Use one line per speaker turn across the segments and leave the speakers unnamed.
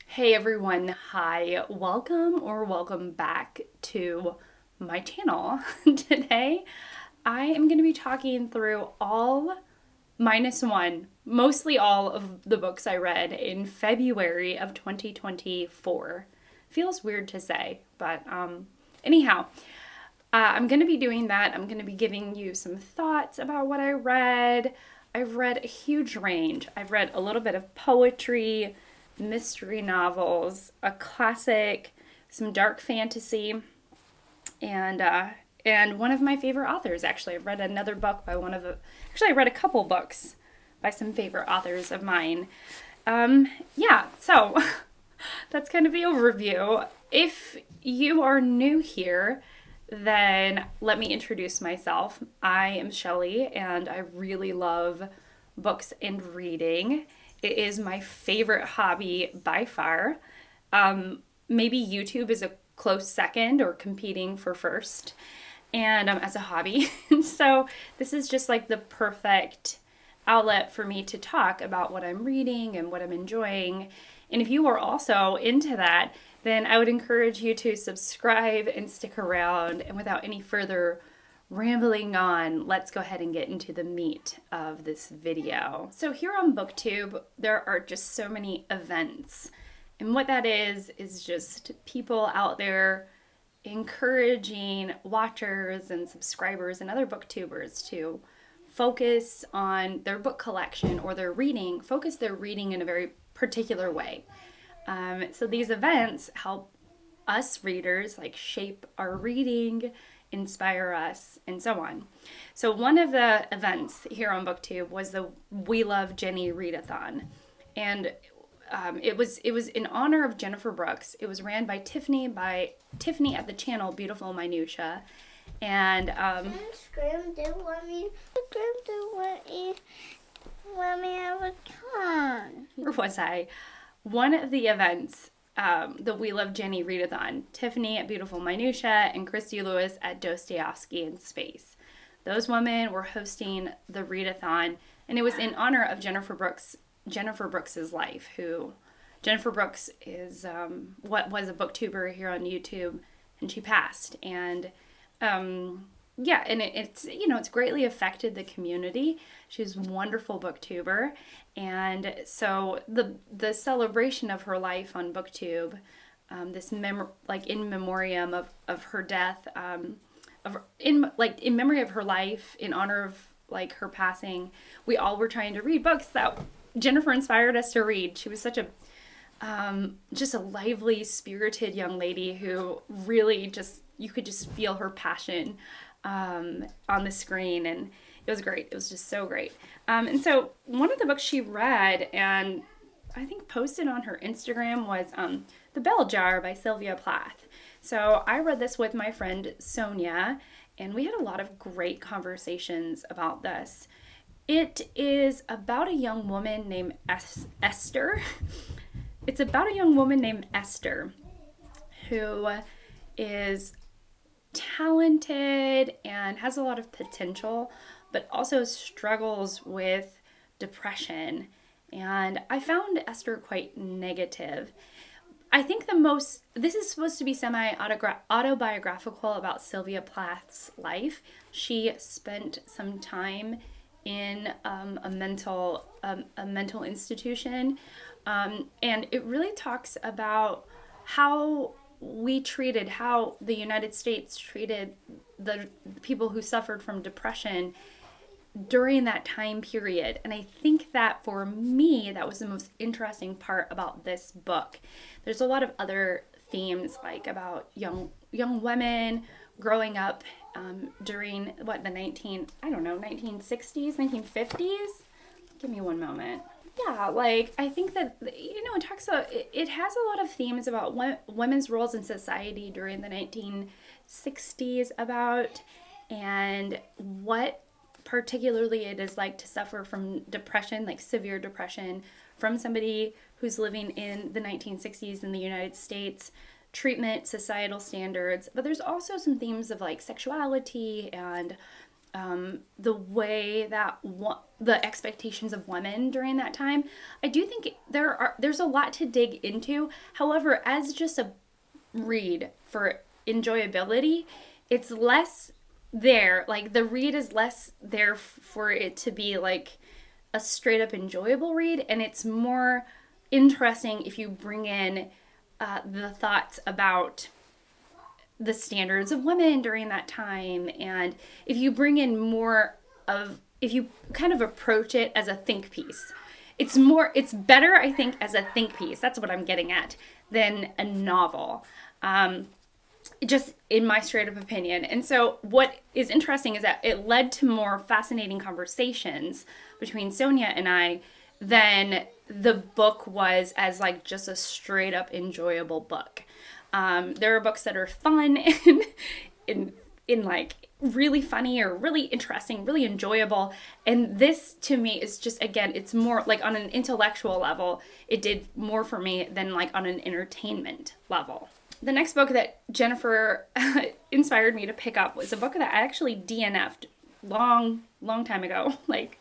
Hey everyone, hi, welcome back to my channel. Today I am going to be talking through all minus one, mostly all of the books I read in February of 2024. Feels weird to say, but anyhow, I'm going to be doing that. I'm going to be giving you some thoughts about what I read. I've read a huge range. I've read a little bit of poetry, mystery novels, a classic, some dark fantasy, and one of my favorite authors. Actually, I've read another book by I read a couple books by some favorite authors of mine. So that's kind of the overview. If you are new here, then let me introduce myself. I am Shelly, and I really love books and reading. It is my favorite hobby by far. Maybe YouTube is a close second or competing for first, and as a hobby. And so this is just like the perfect outlet for me to talk about what I'm reading and what I'm enjoying. And if you are also into that, then I would encourage you to subscribe and stick around. And without any further rambling on, let's go ahead and get into the meat of this video. So here on BookTube, there are just so many events. And what that is just people out there encouraging watchers and subscribers and other booktubers to focus on their book collection or focus their reading in a very particular way. So these events help us readers shape our reading, inspire us, and so on. So one of the events here on BookTube was the We Love Jenny Readathon, and it was in honor of Jennifer Brooks. It was ran by Tiffany at the channel Beautiful Minutia, and where was I? One of the events, the We Love Jenny Readathon, Tiffany at Beautiful Minutia and Christy Lewis at Dostoevsky in Space. Those women were hosting the readathon, and it was in honor of Jennifer Brooks's life. Jennifer Brooks is what was a booktuber here on YouTube, and she passed. And it's greatly affected the community. She's a wonderful booktuber, and so the celebration of her life on BookTube, in memoriam of her death, in memory of her life, in honor of her passing, we all were trying to read books that Jennifer inspired us to read. She was such a just a lively, spirited young lady who really you could just feel her passion on the screen, and it was great. It was just so great. And so one of the books she read and I think posted on her Instagram was The Bell Jar by Sylvia Plath. So I read this with my friend Sonja, and we had a lot of great conversations about this. It is about a young woman named Esther. It's about a young woman named Esther who is talented and has a lot of potential, but also struggles with depression. And I found Esther quite negative. I think this is supposed to be semi-autobiographical about Sylvia Plath's life. She spent some time in a mental institution, and it really talks about how the United States treated the people who suffered from depression during that time period. And I think that for me, that was the most interesting part about this book. There's a lot of other themes about young women growing up during the 1960s, 1950s. Give me one moment. Yeah, I think that, it talks about, it has a lot of themes about women's roles in society during the 1960s and what particularly it is like to suffer from depression, severe depression, from somebody who's living in the 1960s in the United States, treatment, societal standards. But there's also some themes of sexuality and the way that the expectations of women during that time. I do think there's a lot to dig into. However, as just a read for enjoyability, it's less there. Like, the read is less there for it to be like a straight up enjoyable read, and it's more interesting if you bring in the thoughts about the standards of women during that time, and if you bring in more of, if you kind of approach it as a think piece. It's better, I think, as a think piece, that's what I'm getting at, than a novel. Just in my straight up opinion. And so what is interesting is that it led to more fascinating conversations between Sonja and I than the book was as like just a straight up enjoyable book. There are books that are fun and in like really funny or really interesting, really enjoyable. And this to me is just, again, it's more like on an intellectual level, it did more for me than like on an entertainment level. The next book that Jennifer inspired me to pick up was a book that I actually DNF'd long time ago, like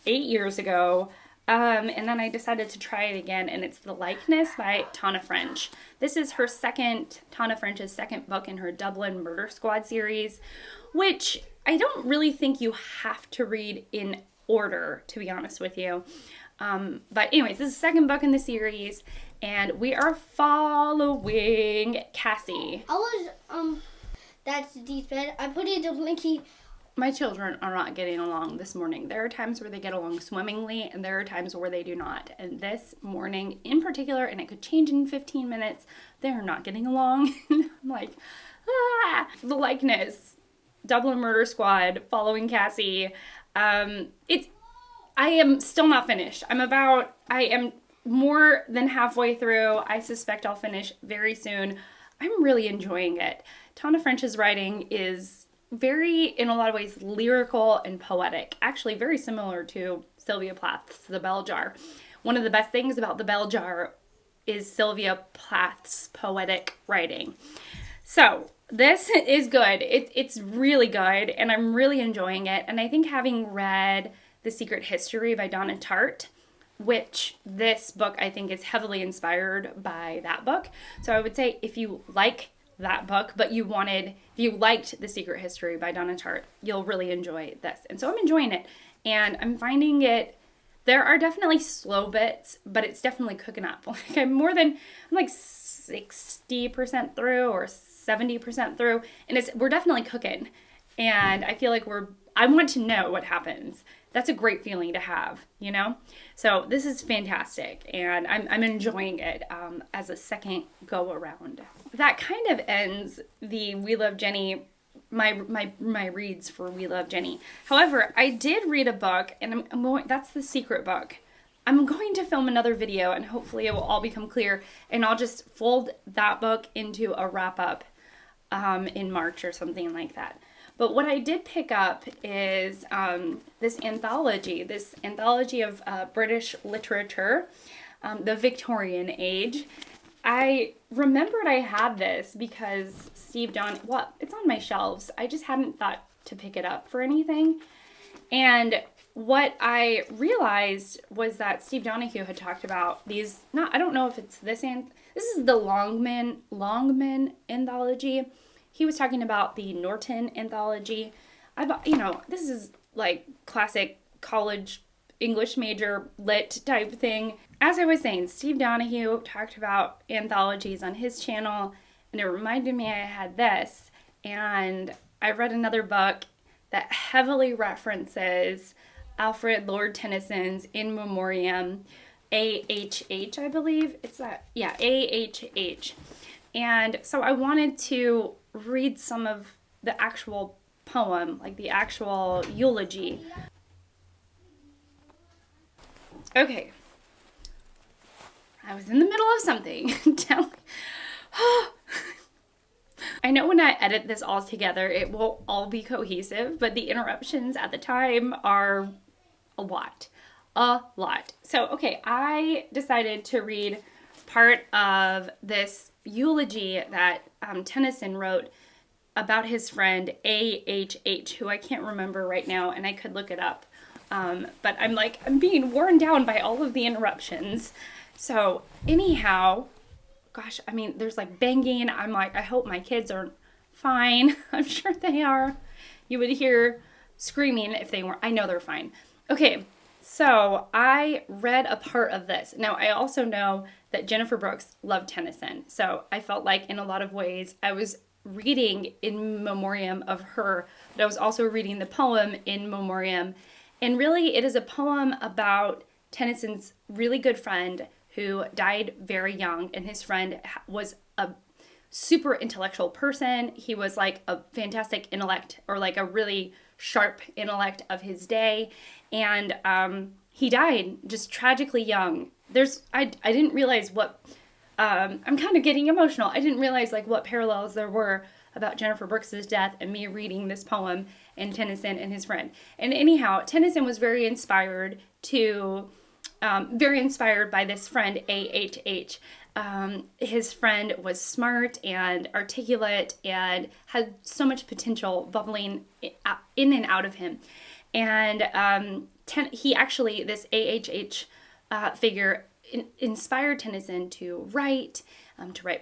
8 years ago. And then I decided to try it again, and it's The Likeness by Tana French. This is Tana French's second book in her Dublin Murder Squad series, which I don't really think you have to read in order, to be honest with you. But anyways, this is the second book in the series, and we are following Cassie.
That's decent. I put it in Blinky.
My children are not getting along this morning. There are times where they get along swimmingly, and there are times where they do not. And this morning in particular, and it could change in 15 minutes, they're not getting along. I'm like, The Likeness, Dublin Murder Squad, following Cassie. I am still not finished. I am more than halfway through. I suspect I'll finish very soon. I'm really enjoying it. Tana French's writing is very, in a lot of ways, lyrical and poetic. Actually, very similar to Sylvia Plath's The Bell Jar. One of the best things about The Bell Jar is Sylvia Plath's poetic writing. So, this is good. It's really good, and I'm really enjoying it. And I think having read The Secret History by Donna Tartt, which this book I think is heavily inspired by that book. So I would say if you like that book, but if you liked The Secret History by Donna Tartt, you'll really enjoy this. And so I'm enjoying it, and I'm finding it, there are definitely slow bits, but it's definitely cooking up. Like I'm like 60% through or 70% through, and we're definitely cooking. And I feel like I want to know what happens. That's a great feeling to have, you know? So this is fantastic, and I'm enjoying it as a second go around. That kind of ends the We Love Jenny, my reads for We Love Jenny. However, I did read a book, and that's the secret book. I'm going to film another video, and hopefully it will all become clear, and I'll just fold that book into a wrap-up in March or something like that. But what I did pick up is this anthology of British literature, the Victorian age. I remembered I had this because it's on my shelves. I just hadn't thought to pick it up for anything. And what I realized was that Steve Donahue had talked about these, I don't know if it's this is the Longman anthology. He was talking about the Norton Anthology. This is like classic college English major lit type thing. As I was saying, Steve Donahue talked about anthologies on his channel, and it reminded me I had this. And I read another book that heavily references Alfred Lord Tennyson's In Memoriam, AHH, I believe. It's that, yeah, AHH. And so I wanted to read some of the actual poem, like the actual eulogy. Okay. I was in the middle of something. I know when I edit this all together, it will all be cohesive, but the interruptions at the time are a lot. So, okay, I decided to read part of this eulogy that Tennyson wrote about his friend AHH, who I can't remember right now, and I could look it up. But I'm being worn down by all of the interruptions. So anyhow, gosh, I mean, there's like banging. I'm like, I hope my kids are fine. I'm sure they are. You would hear screaming if they weren't. I know they're fine. Okay, so I read a part of this. Now, I also know that Jennifer Brooks loved Tennyson. So I felt like in a lot of ways I was reading in memoriam of her, but I was also reading the poem in memoriam. And really, it is a poem about Tennyson's really good friend who died very young, and his friend was a super intellectual person. He was like a fantastic intellect, or like a really sharp intellect of his day, and he died just tragically young. I didn't realize what I'm kind of getting emotional. I didn't realize like what parallels there were about Jennifer Brooks's death and me reading this poem and Tennyson and his friend. And anyhow, Tennyson was very inspired by this friend AHH. His friend was smart and articulate and had so much potential bubbling in and out of him. And he actually, this AHH figure, inspired Tennyson to write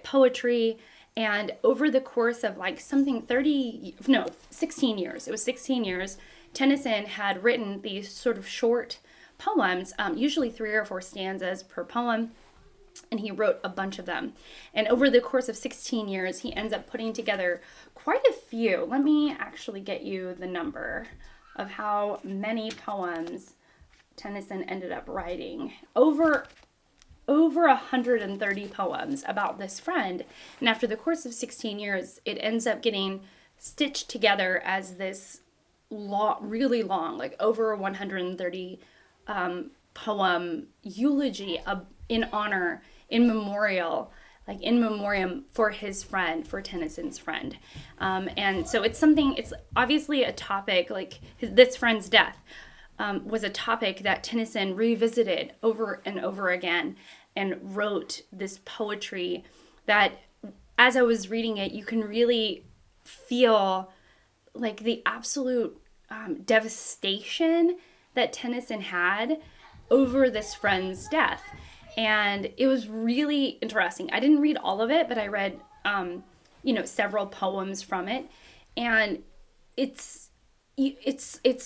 poetry. And over the course of 16 years, it was 16 years, Tennyson had written these sort of short poems, usually 3 or 4 stanzas per poem, and he wrote a bunch of them. And over the course of 16 years, he ends up putting together quite a few. Let me actually get you the number of how many poems Tennyson ended up writing. Over 130 poems about this friend. And after the course of 16 years, it ends up getting stitched together as this really long, like over 130 poem eulogy in honor, in memoriam for his friend, for Tennyson's friend. And so it's obviously a topic, like this friend's death was a topic that Tennyson revisited over and over again and wrote this poetry that, as I was reading it, you can really feel like the absolute devastation that Tennyson had over this friend's death. And it was really interesting. I didn't read all of it, but I read, several poems from it. And it's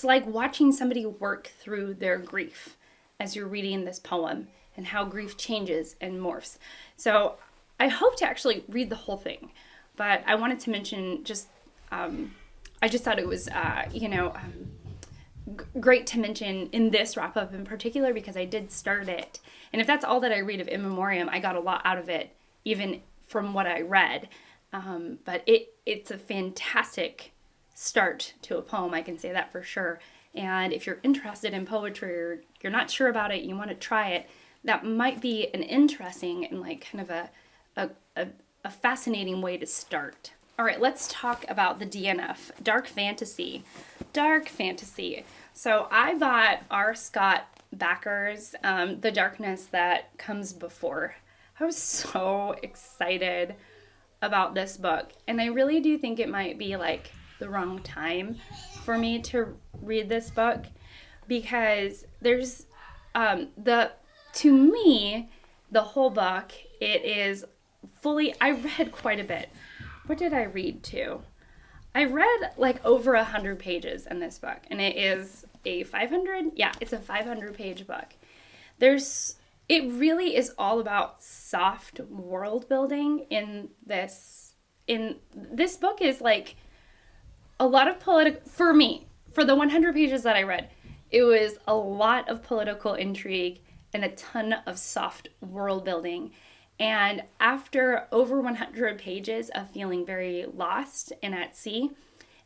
like watching somebody work through their grief as you're reading this poem and how grief changes and morphs. So I hope to actually read the whole thing, but I wanted to mention I just thought it was, great to mention in this wrap up in particular, because I did start it. And if that's all that I read of In Memoriam, I got a lot out of it, even from what I read. But it's a fantastic start to a poem, I can say that for sure. And if you're interested in poetry or you're not sure about it, you want to try it, that might be an interesting and kind of a fascinating way to start. All right, let's talk about the DNF, Dark Fantasy. Dark Fantasy. So I bought R. Scott Bakker's The Darkness That Comes Before. I was so excited about this book, and I really do think it might be the wrong time for me to read this book, because there's to me, the whole book, it is fully, I read quite a bit. What did I read to? I read over 100 pages in this book, and it is a 500? Yeah, it's a 500-page book. It really is all about soft world building in this. This book is a lot of for me, for the 100 pages that I read, it was a lot of political intrigue and a ton of soft world building. And after over 100 pages of feeling very lost and at sea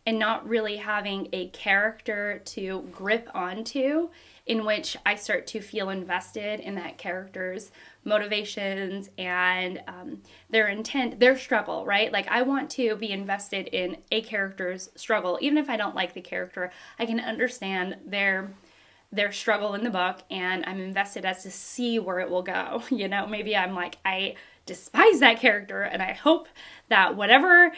and not really having a character to grip onto, in which I start to feel invested in that character's motivations and their intent, their struggle, right? I want to be invested in a character's struggle. Even if I don't like the character, I can understand their struggle in the book, and I'm invested as to see where it will go. Maybe I'm I despise that character, and I hope that whatever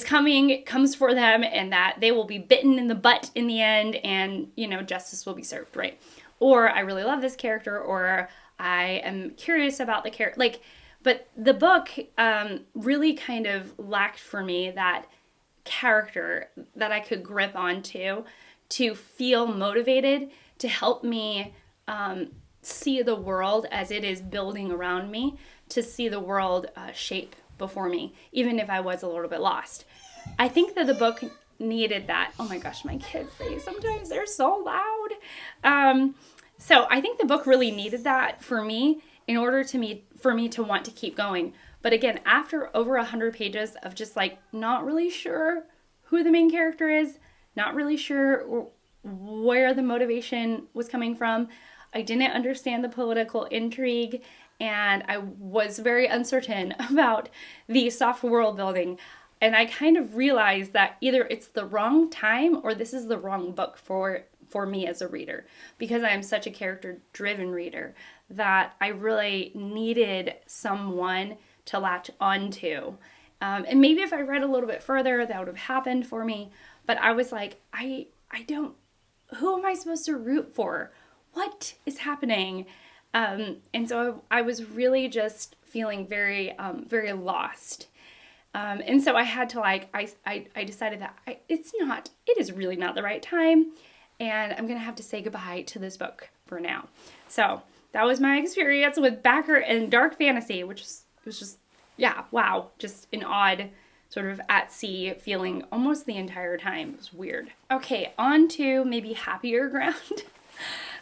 comes for them, and that they will be bitten in the butt in the end, and, justice will be served, right? Or I really love this character, or I am curious about the character. But the book really kind of lacked for me that character that I could grip onto to feel motivated, to help me see the world as it is building around me, to see the world shape before me, even if I was a little bit lost. I think that the book needed that. Oh my gosh, my kids, sometimes they're so loud. So I think the book really needed that for me in order for me to want to keep going. But again, after over 100 pages of just not really sure who the main character is, not really sure where the motivation was coming from, I didn't understand the political intrigue, and I was very uncertain about the soft world building. And I kind of realized that either it's the wrong time or this is the wrong book for me as a reader, because I am such a character-driven reader that I really needed someone to latch onto. And maybe if I read a little bit further, that would have happened for me. But I was like, I don't, who am I supposed to root for? What is happening? And so I was really just feeling very, very lost. And so I had to I decided that it is really not the right time. And I'm going to have to say goodbye to this book for now. So that was my experience with Backer and Dark Fantasy, which was just, yeah, wow. Just an odd sort of at sea feeling almost the entire time. It was weird. Okay, on to maybe happier ground.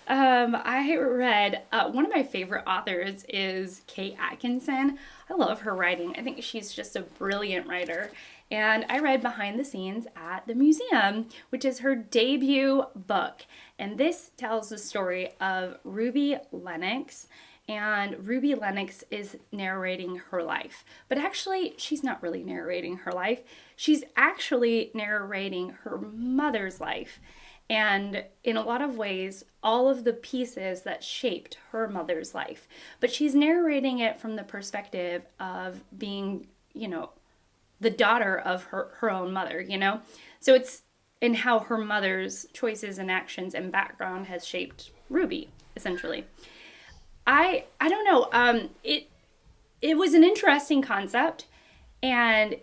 I read, one of my favorite authors is Kate Atkinson. I love her writing. I think she's just a brilliant writer. And I read Behind the Scenes at the Museum, which is her debut book. And this tells the story of Ruby Lennox. And Ruby Lennox is narrating her life. But actually, she's not really narrating her life. She's actually narrating her mother's life. And in a lot of ways, all of the pieces that shaped her mother's life. But she's narrating it from the perspective of being, the daughter of her own mother, So it's in how her mother's choices and actions and background has shaped Ruby, essentially. I don't know. It was an interesting concept, and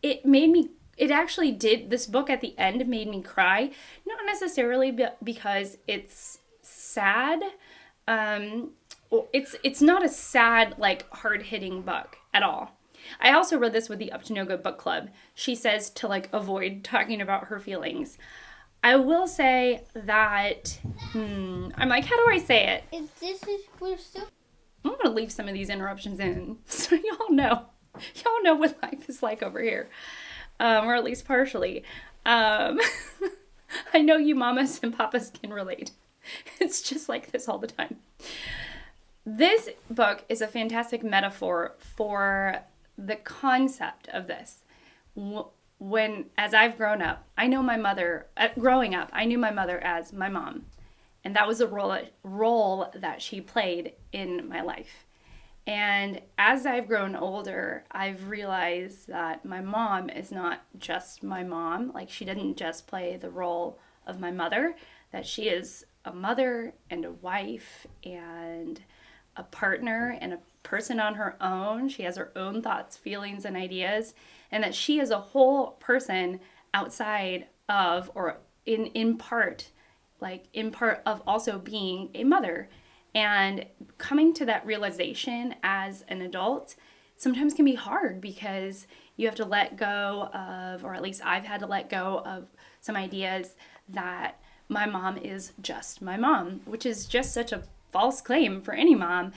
this book at the end made me cry, not necessarily because it's sad. It's not a sad, hard-hitting book at all. I also read this with the Up to No Good book club. She says to avoid talking about her feelings. I will say that, I'm like, how do I say it? I'm going to leave some of these interruptions in so y'all know what life is like over here. Or at least partially. I know you mamas and papas can relate. It's just like this all the time. This book is a fantastic metaphor for the concept of this. As I've grown up, I know my mother, growing up, I knew my mother as my mom. And that was a role that she played in my life. And as I've grown older, I've realized that my mom is not just my mom. She didn't just play the role of my mother, that she is a mother and a wife and a partner and a person on her own. She has her own thoughts, feelings, and ideas, and that she is a whole person outside of, or in part of also being a mother. And coming to that realization as an adult sometimes can be hard, because you have to let go of, or at least I've had to let go of, some ideas that my mom is just my mom, which is just such a false claim for any mom.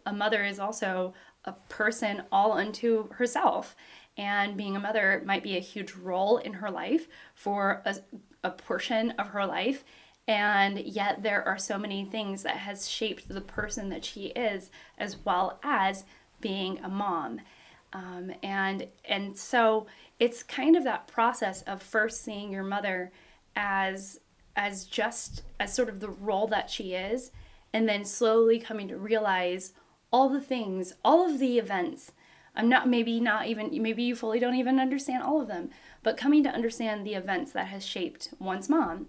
A mother is also a person all unto herself, and being a mother might be a huge role in her life for a portion of her life. And yet there are so many things that has shaped the person that she is, as well as being a mom. And so it's kind of that process of first seeing your mother as sort of the role that she is, and then slowly coming to realize all the things, all of the events maybe you fully don't even understand all of them, but coming to understand the events that has shaped one's mom.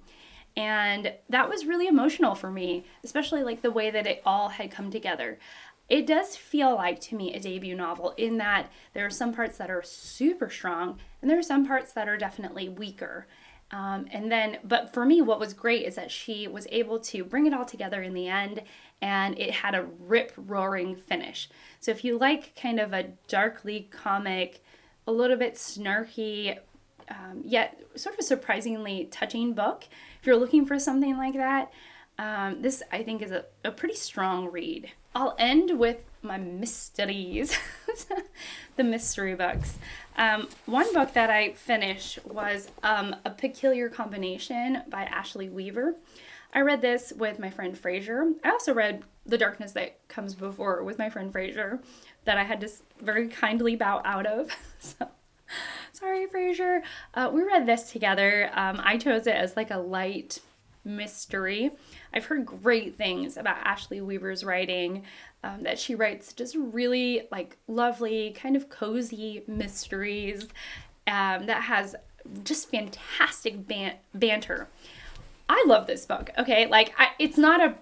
And that was really emotional for me, especially like the way that it all had come together. It does feel like to me a debut novel in that there are some parts that are super strong and there are some parts that are definitely weaker. But for me, what was great is that she was able to bring it all together in the end, and it had a rip-roaring finish. So if you like kind of a darkly comic, a little bit snarky, yet sort of a surprisingly touching book, if you're looking for something like that, this I think is a pretty strong read. I'll end with my mysteries, the mystery books. One book that I finished was A Peculiar Combination by Ashley Weaver. I read this with my friend Fraser. I also read The Darkness That Comes Before with my friend Fraser that I had to very kindly bow out of. So, sorry, Fraser. We read this together. I chose it as like a light mystery. I've heard great things about Ashley Weaver's writing, that she writes just really like lovely, kind of cozy mysteries that has just fantastic banter. I love this book, okay? Like, it's not a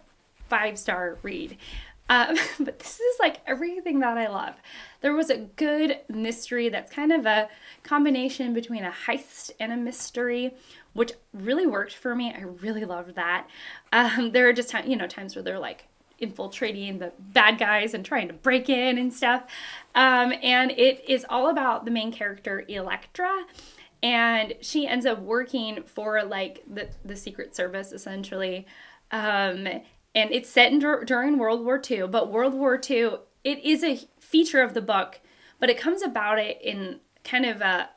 5-star read, but this is like everything that I love. There was a good mystery that's kind of a combination between a heist and a mystery, which really worked for me. I really loved that. There are just times where they're like infiltrating the bad guys and trying to break in and stuff. And it is all about the main character, Electra. And she ends up working for like the Secret Service, essentially. And it's set during World War II. But World War II, it is a feature of the book, but it comes about it in kind of an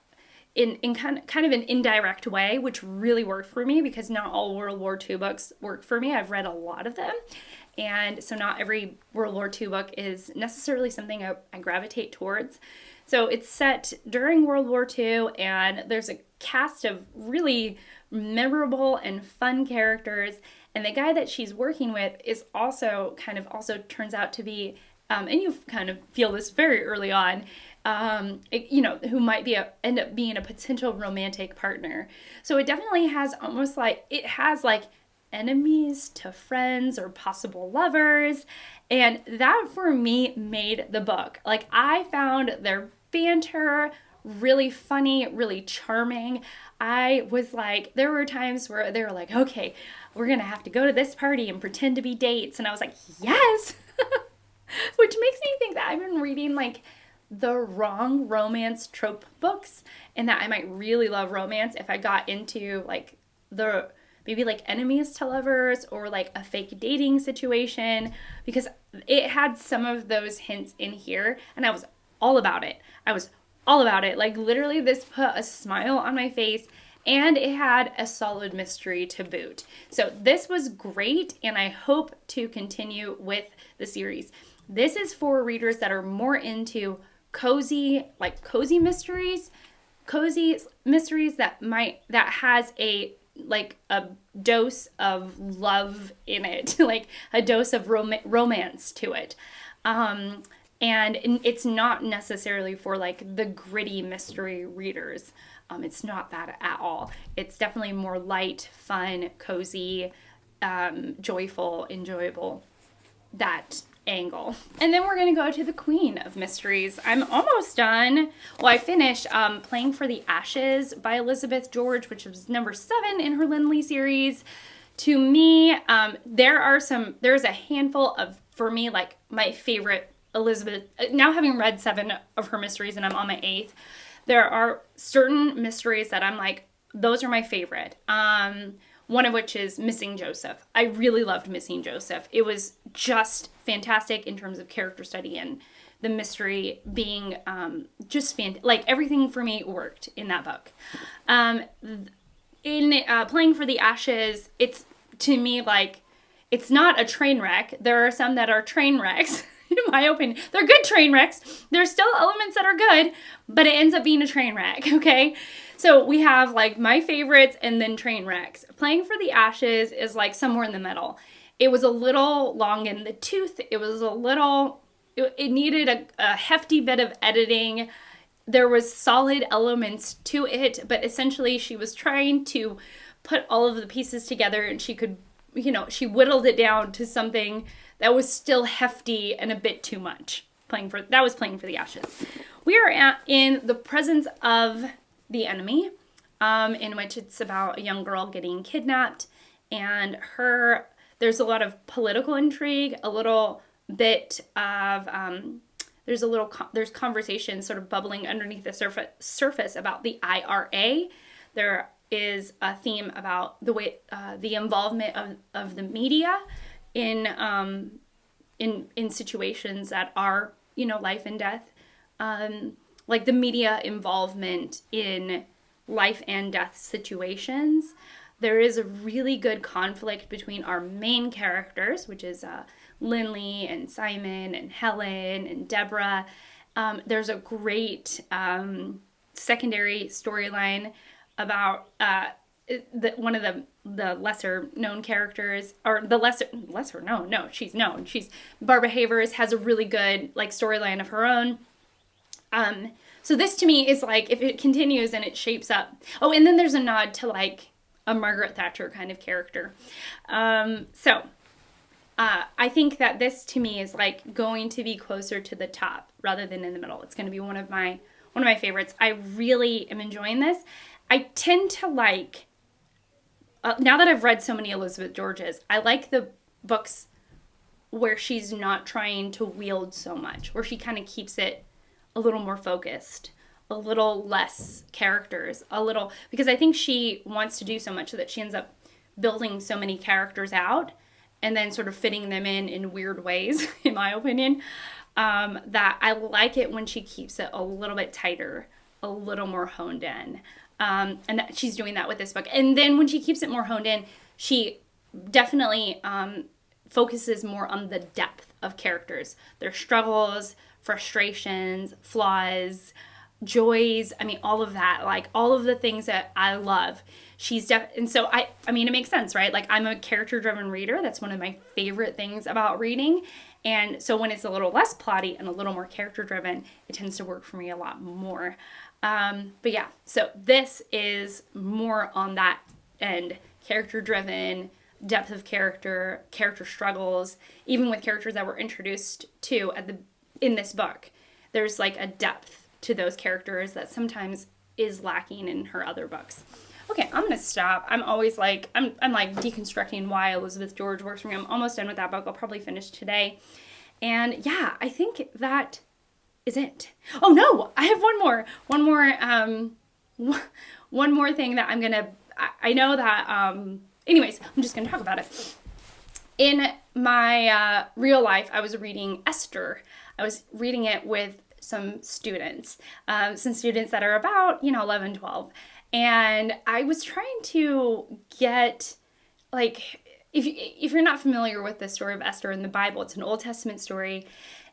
indirect way, which really worked for me because not all World War II books work for me. I've read a lot of them. And so not every World War II book is necessarily something I gravitate towards. So it's set during World War II, and there's a cast of really memorable and fun characters. And the guy that she's working with is also turns out to be, and you kind of feel this very early on, who might end up being a potential romantic partner. So it definitely has enemies to friends or possible lovers. And that for me made the book. Like, I found their banter really funny, really charming. I was like, there were times where they were like, okay, we're going to have to go to this party and pretend to be dates. And I was like, yes! Which makes me think that I've been reading like the wrong romance trope books, and that I might really love romance if I got into like maybe like enemies to lovers or like a fake dating situation, because it had some of those hints in here and I was all about it. Like, literally, this put a smile on my face, and it had a solid mystery to boot. So this was great, and I hope to continue with the series. This is for readers that are more into cozy mysteries that has a dose of love in it, like a dose of romance to it. And it's not necessarily for like the gritty mystery readers. It's not that at all. It's definitely more light, fun, cozy, joyful, enjoyable, that angle. And then we're going to go to the Queen of Mysteries. I'm almost done. Well, I finished Playing for the Ashes by Elizabeth George, which was number 7 in her Lindley series. To me, there's a handful of, for me, like my favorite Elizabeth, now having read 7 of her mysteries and I'm on my 8th, there are certain mysteries that I'm like, those are my favorite. One of which is Missing Joseph. I really loved Missing Joseph. It was just fantastic in terms of character study and the mystery being just fantastic. Like, everything for me worked in that book. In Playing for the Ashes, it's, to me, like, it's not a train wreck. There are some that are train wrecks. In my opinion, they're good train wrecks. There's still elements that are good, but it ends up being a train wreck, okay? So we have like my favorites and then train wrecks. Playing for the Ashes is like somewhere in the middle. It was a little long in the tooth. It was it needed a hefty bit of editing. There was solid elements to it, but essentially she was trying to put all of the pieces together, and she could, she whittled it down to something that was still hefty and a bit too much. Playing for the Ashes. We are in the presence of the enemy, in which it's about a young girl getting kidnapped, and there's a lot of political intrigue, a little bit of there's conversation sort of bubbling underneath the surface about the IRA. There is a theme about the way the involvement of the media in situations that are, life and death, like the media involvement in life and death situations. There is a really good conflict between our main characters, which is Lindley and Simon and Helen and Deborah. There's a great secondary storyline about one of the lesser known characters, or the lesser known. No, she's known. Barbara Havers has a really good storyline of her own. So this to me is if it continues and it shapes up. Oh, and then there's a nod to a Margaret Thatcher kind of character. So I think that this to me is going to be closer to the top rather than in the middle. It's going to be one of my favorites. I really am enjoying this. I tend to now that I've read so many Elizabeth Georges, I like the books where she's not trying to wield so much, where she kind of keeps it a little more focused, a little less characters, because I think she wants to do so much that she ends up building so many characters out and then sort of fitting them in weird ways, in my opinion, that I like it when she keeps it a little bit tighter, a little more honed in. And that she's doing that with this book. And then when she keeps it more honed in, she definitely focuses more on the depth of characters, their struggles, frustrations, flaws, joys. I mean, all of that, all of the things that I love. And so I mean, it makes sense, right? I'm a character-driven reader. That's one of my favorite things about reading. And so when it's a little less plotty and a little more character-driven, it tends to work for me a lot more. But yeah, so this is more on that end, character-driven, depth of character struggles, even with characters that were introduced to in this book. There's a depth to those characters that sometimes is lacking in her other books. Okay, I'm gonna stop. I'm always I'm deconstructing why Elizabeth George works for me. I'm almost done with that book. I'll probably finish today. And yeah, I think that is it. Oh no, I have one more thing that I'm gonna, I know that, anyways, I'm just gonna talk about it. In my real life, I was reading Esther. I was reading it with some students that are about, 11, 12. And I was trying to get, if you're not familiar with the story of Esther in the Bible, it's an Old Testament story.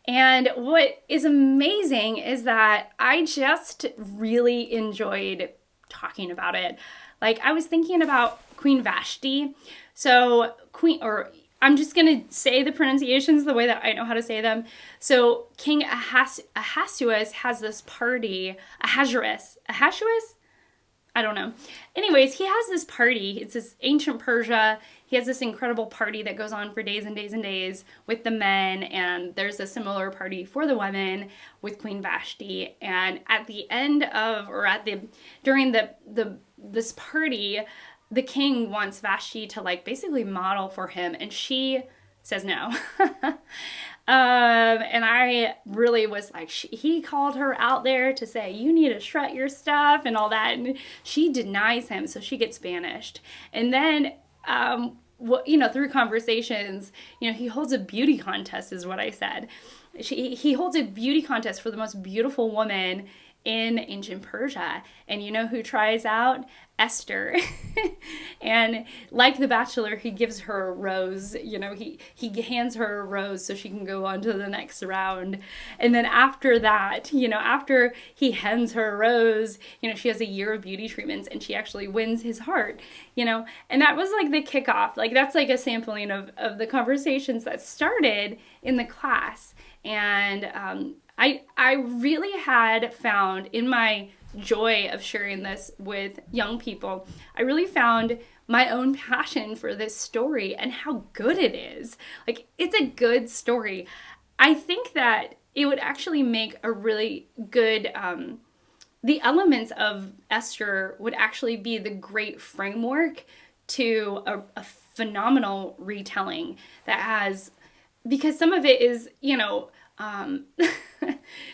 And what is amazing is that I just really enjoyed talking about it. I was thinking about Queen Vashti. So I'm just going to say the pronunciations the way that I know how to say them. So King Ahasuerus has this party, Ahasuerus? I don't know. Anyways, he has this party. It's this ancient Persia. He has this incredible party that goes on for days and days and days with the men, and there's a similar party for the women with Queen Vashti. And at the end of, during this party, the king wants Vashti to basically model for him, and she says no. And I really was he called her out there to say, you need to strut your stuff and all that. And she denies him, so she gets banished. And then, through conversations, he holds a beauty contest is what I said. He holds a beauty contest for the most beautiful woman in ancient Persia. And you know who tries out? Esther. And like the Bachelor, he gives her a rose. You know, he hands her a rose so she can go on to the next round. And then after that, you know, after he hands her a rose, you know, she has a year of beauty treatments and she actually wins his heart, you know. And that was like the kickoff. Like that's like a sampling of the conversations that started in the class. And I really had found in my joy of sharing this with young people, I really found my own passion for this story and how good it is. Like, it's a good story. I think that it would actually make a really good, the elements of Esther would actually be the great framework to a phenomenal retelling that has, because some of it is, you know,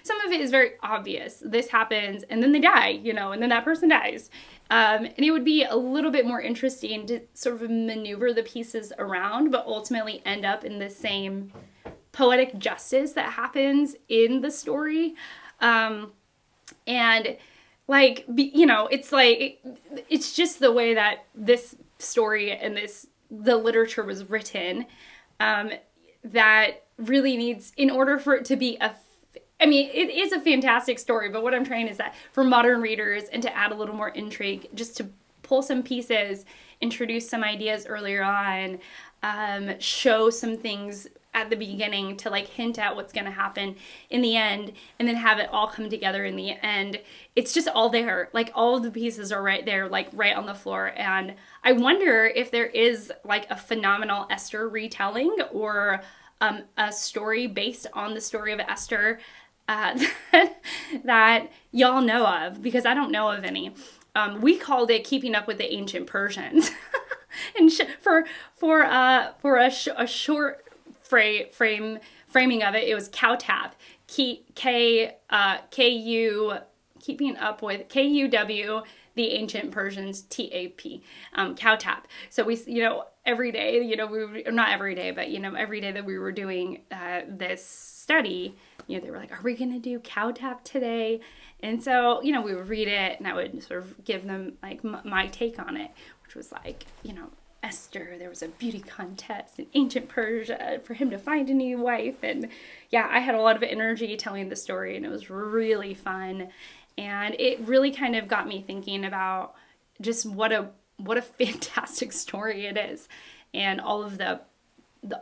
some of it is very obvious. This happens and then they die, you know, and then that person dies. And it would be a little bit more interesting to sort of maneuver the pieces around, but ultimately end up in the same poetic justice that happens in the story. And like, you know, it's like, it's just the way that this story and the literature was written, that really needs, in order for it to be I mean, it is a fantastic story, but what I'm trying is that for modern readers and to add a little more intrigue, just to pull some pieces, introduce some ideas earlier on, show some things at the beginning to like hint at what's going to happen in the end, and then have it all come together in the end. It's just all there. Like all of the pieces are right there, like right on the floor. And I wonder if there is like a phenomenal Esther retelling or a story based on the story of Esther that y'all know of, because I don't know of any. We called it Keeping Up with the Ancient Persians. And for a short framing of it, it was Cow Tap. K-U, Keeping Up with K-U-W, the Ancient Persians, T-A-P, Cow Tap. So we, you know, every day, you know, we, not every day, but, you know, every day that we were doing this study, you know, they were like, are we going to do Cow Tap today? And so, you know, we would read it and I would sort of give them like my take on it, which was like, you know, Esther, there was a beauty contest in ancient Persia for him to find a new wife. And yeah, I had a lot of energy telling the story and it was really fun. And it really kind of got me thinking about just what a fantastic story it is. And all of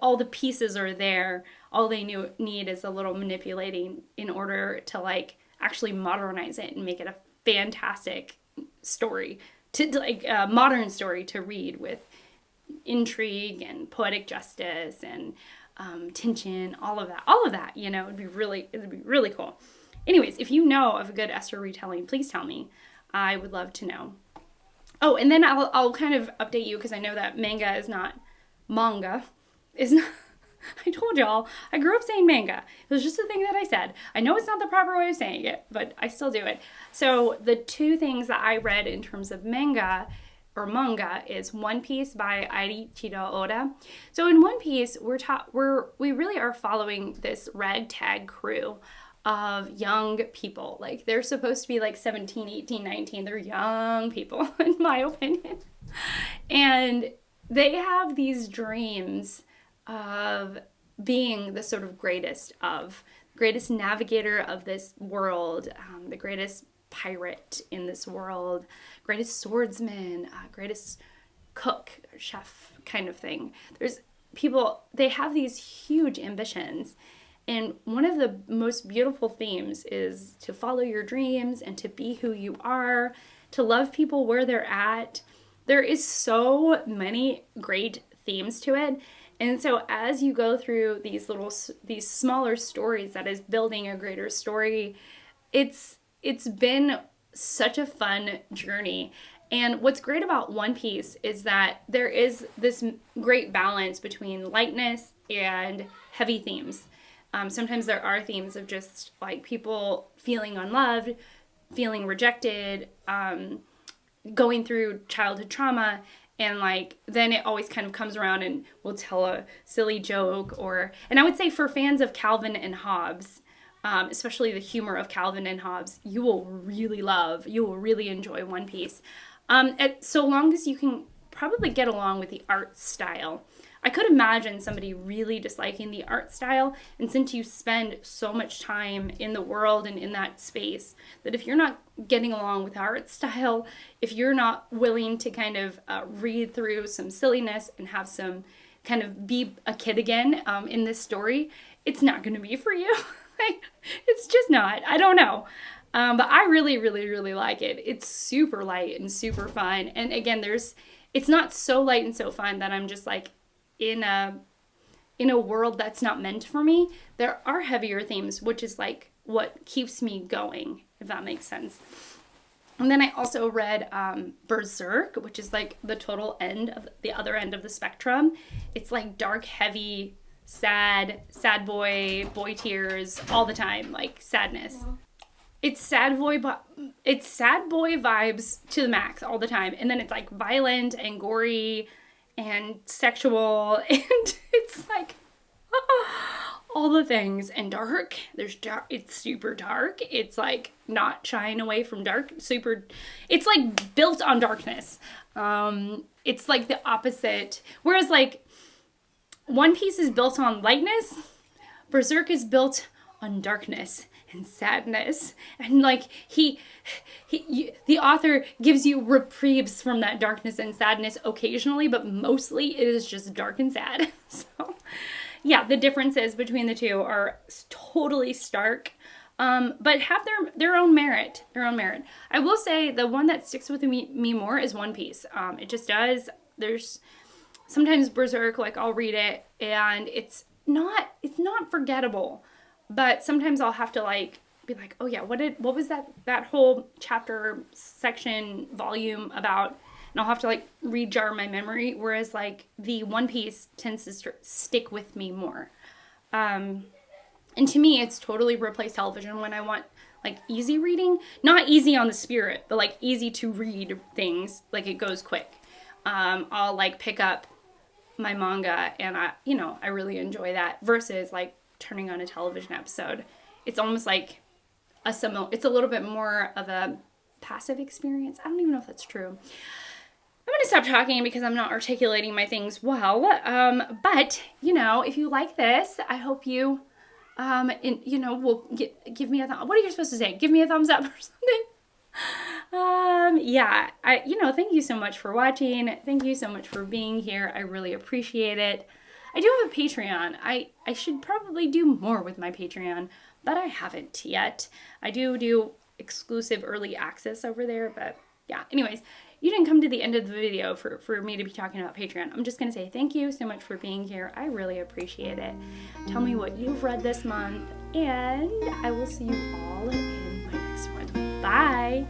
all the pieces are there. All they need is a little manipulating in order to like actually modernize it and make it a fantastic story, to like a modern story to read with intrigue and poetic justice and tension, all of that, you know, it'd be really cool. Anyways, if you know of a good Esther retelling, please tell me. I would love to know. Oh, and then I'll kind of update you, because I know that manga is not manga. Is not. I told y'all, I grew up saying manga. It was just a thing that I said. I know it's not the proper way of saying it, but I still do it. So the two things that I read in terms of manga is One Piece by Eiichiro Oda. So in One Piece, we really are following this ragtag crew of young people. Like, they're supposed to be like 17, 18, 19. They're young people, in my opinion. And they have these dreams of being the sort of greatest navigator of this world, the greatest pirate in this world, greatest swordsman, greatest cook, chef kind of thing. There's people, they have these huge ambitions. And one of the most beautiful themes is to follow your dreams and to be who you are, to love people where they're at. There is so many great themes to it. And so as you go through these smaller stories that is building a greater story, it's been such a fun journey. And what's great about One Piece is that there is this great balance between lightness and heavy themes. Sometimes there are themes of just like people feeling unloved, feeling rejected, going through childhood trauma, and like then it always kind of comes around and will tell a silly joke. And I would say for fans of Calvin and Hobbes, especially the humor of Calvin and Hobbes, you will really love, you will really enjoy One Piece. So long as you can probably get along with the art style. I could imagine somebody really disliking the art style, and since you spend so much time in the world and in that space, that if you're not getting along with the art style, if you're not willing to kind of read through some silliness and have some kind of be a kid again in this story, it's not going to be for you. It's just not. I don't know. But I really, really, really like it. It's super light and super fun. And again, it's not so light and so fun that I'm just like in a world that's not meant for me. There are heavier themes, which is like what keeps me going, if that makes sense. And then I also read Berserk, which is like the total the other end of the spectrum. It's like dark, heavy, sad boy tears all the time, like sadness. Yeah. It's sad boy vibes to the max all the time, and then it's like violent and gory and sexual, and it's like all the things, and dark. It's super dark. It's like not shying away from dark. It's like built on darkness. It's like the opposite. Whereas like One Piece is built on lightness, Berserk is built on darkness and sadness, and like the author gives you reprieves from that darkness and sadness occasionally, but mostly it is just dark and sad. So yeah, the differences between the two are totally stark, but have their own merit. I will say the one that sticks with me more is One Piece. It just does. There's sometimes Berserk, like I'll read it and it's not forgettable. But sometimes I'll have to like be like, oh yeah, what was that whole chapter, section, volume about? And I'll have to like re-jar my memory. Whereas like the One Piece tends to stick with me more. And to me, it's totally replaced television when I want like easy reading. Not easy on the spirit, but like easy to read things. Like it goes quick. I'll like pick up my manga and I really enjoy that versus like turning on a television episode. It's almost like it's a little bit more of a passive experience. I don't even know if that's true. I'm going to stop talking because I'm not articulating my things well. But, if you like this, I hope you, will give me a thumbs. What are you supposed to say? Give me a thumbs up or something? Thank you so much for watching. Thank you so much for being here. I really appreciate it. I do have a Patreon. I should probably do more with my Patreon, but I haven't yet. I do exclusive early access over there, but yeah. Anyways, you didn't come to the end of the video for me to be talking about Patreon. I'm just going to say thank you so much for being here. I really appreciate it. Tell me what you've read this month, and I will see you all in my next one. Bye!